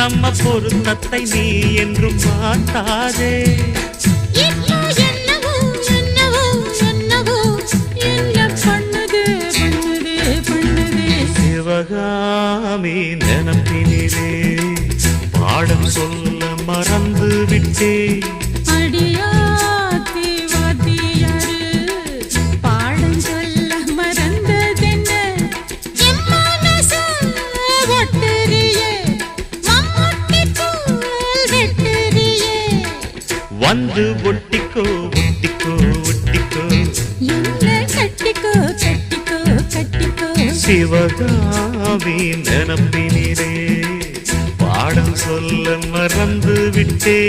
நம்ம பொருத்தத்தை நீ என்றும் மாட்டாதே. சிவகாமி நினப்பினிலே பாடம் சொல்ல மறந்து விட்டே. பாடம் சொல்ல மறந்ததென்ன வந்து ஒட்டிக்கோ ஒட்டிக்கோ ஒட்டிக்கோ கட்டிக்கோ கட்டிக்கோ கட்டிக்கோ. சிவகாமி நினப்பினிலே பாடம் சொல்ல மறந்து விட்டே.